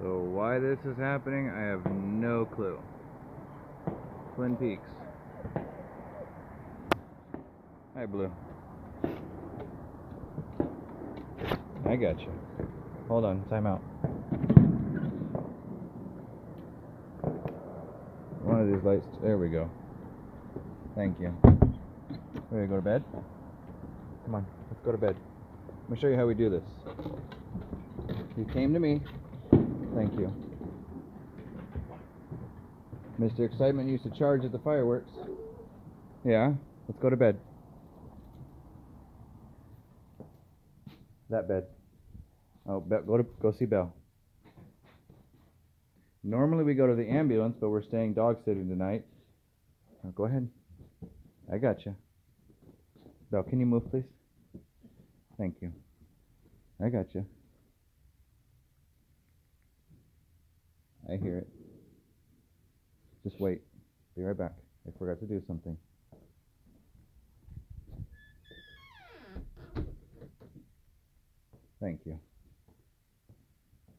So why this is happening, I have no clue. Twin Peaks. Hi, Blue. I got you. Hold on, time out. One of these lights. There we go. Thank you. Ready to go to bed? Come on, let's go to bed. Let me show you how we do this. You came to me. Thank you. Mr. Excitement used to charge at the fireworks. Yeah, let's go to bed. That bed. Oh, go see Belle. Normally we go to the ambulance, but we're staying dog sitting tonight. Oh, go ahead. I got you. Belle, can you move, please? Thank you. I got you. I hear it. Just wait. Be right back. I forgot to do something. Thank you.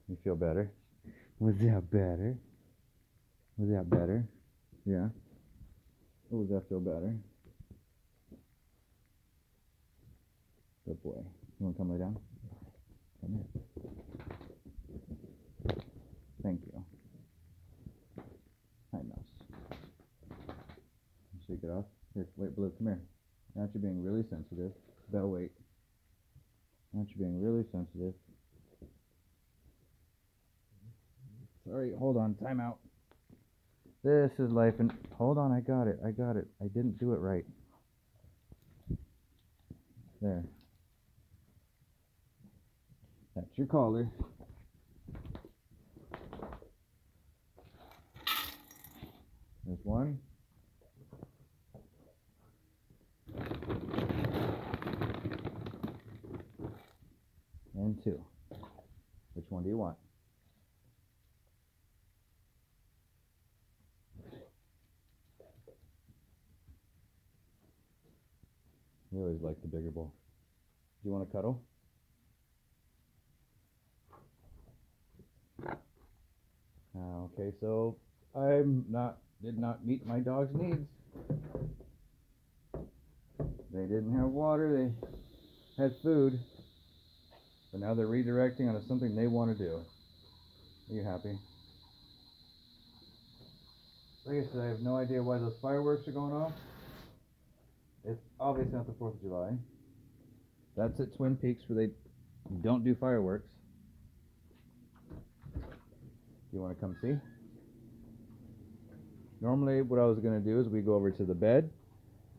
You feel better? Was that better? Was that better? Yeah. Oh, does that feel better? Good boy. You want to come lay down? Come here. Thank you. Hi, mouse. Shake it off. Here, wait, Blue, come here. Now you're being really sensitive. Belle, wait. Now you're being really sensitive. Sorry, hold on. Time out. This is life and... Hold on, I got it. I didn't do it right. There. That's your collar. There's one. And two. Which one do you want? You always like the bigger bowl. Do you want to cuddle? Okay, so did not meet my dog's needs. They didn't have water, they had food, but now they're redirecting onto something they want to do. Are you happy? Like I said, I have no idea why those fireworks are going off. It's obviously not the 4th of July. That's at Twin Peaks where they don't do fireworks. Do you want to come see? Normally what I was going to do is we go over to the bed,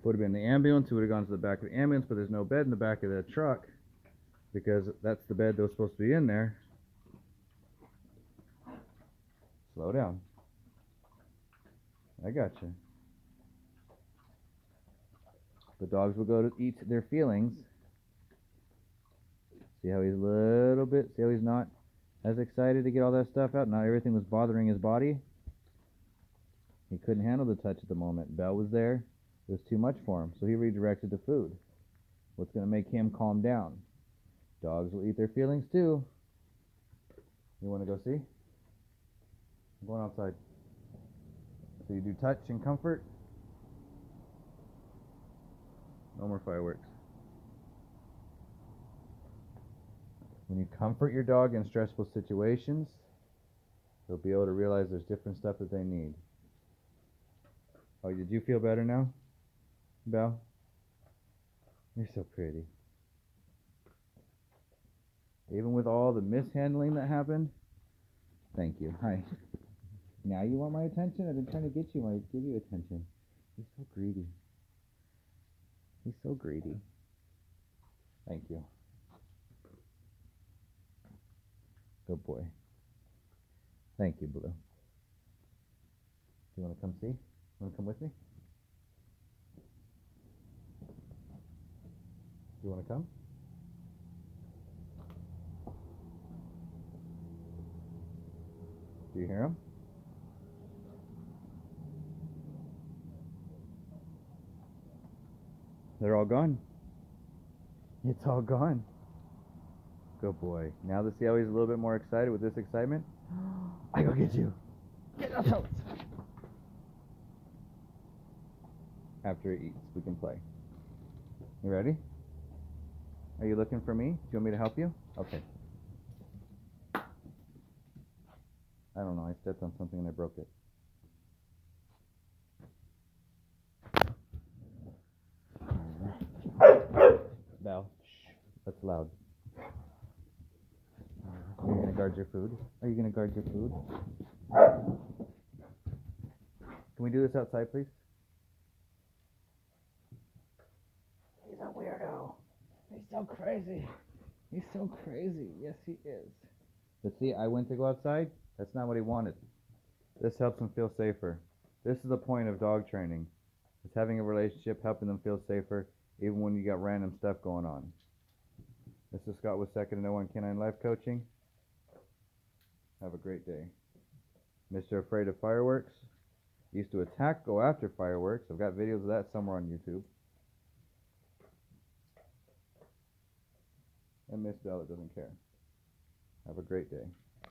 would have been the ambulance, we would have gone to the back of the ambulance, but there's no bed in the back of the truck because that's the bed that was supposed to be in there. Slow down. I got you. The dogs will go to eat their feelings. See how he's see how he's not as excited to get all that stuff out? Not everything was bothering his body. He couldn't handle the touch at the moment. Belle was there. It was too much for him, so he redirected to food. What's going to make him calm down? Dogs will eat their feelings too. You want to go see? I'm going outside. So you do touch and comfort. No more fireworks. When you comfort your dog in stressful situations, they'll be able to realize there's different stuff that they need. Oh, did you feel better now, Belle? You're so pretty. Even with all the mishandling that happened. Thank you. Hi. Now you want my attention? I've been trying to give you attention. He's so greedy. He's so greedy. Thank you. Good boy. Thank you, Blue. Do you want to come see? Want to come with me? Do you want to come? Do you hear him? They're all gone. It's all gone. Good boy. Now to see how he's a little bit more excited with this excitement. I go get you. Get out. After he eats, we can play. You ready? Are you looking for me? Do you want me to help you? Okay. I don't know. I stepped on something and I broke it. Belle. Shh. That's loud. Are you going to guard your food? Are you going to guard your food? Can we do this outside, please? He's a weirdo. He's so crazy. He's so crazy. Yes, he is. But see, I went to go outside. That's not what he wanted. This helps him feel safer. This is the point of dog training. It's having a relationship, helping them feel safer, even when you got random stuff going on. Mr. Scott with Second and No One Canine Life Coaching. Have a great day. Mr. Afraid of Fireworks. Used to attack, go after fireworks. I've got videos of that somewhere on YouTube. And Miss Bella doesn't care. Have a great day.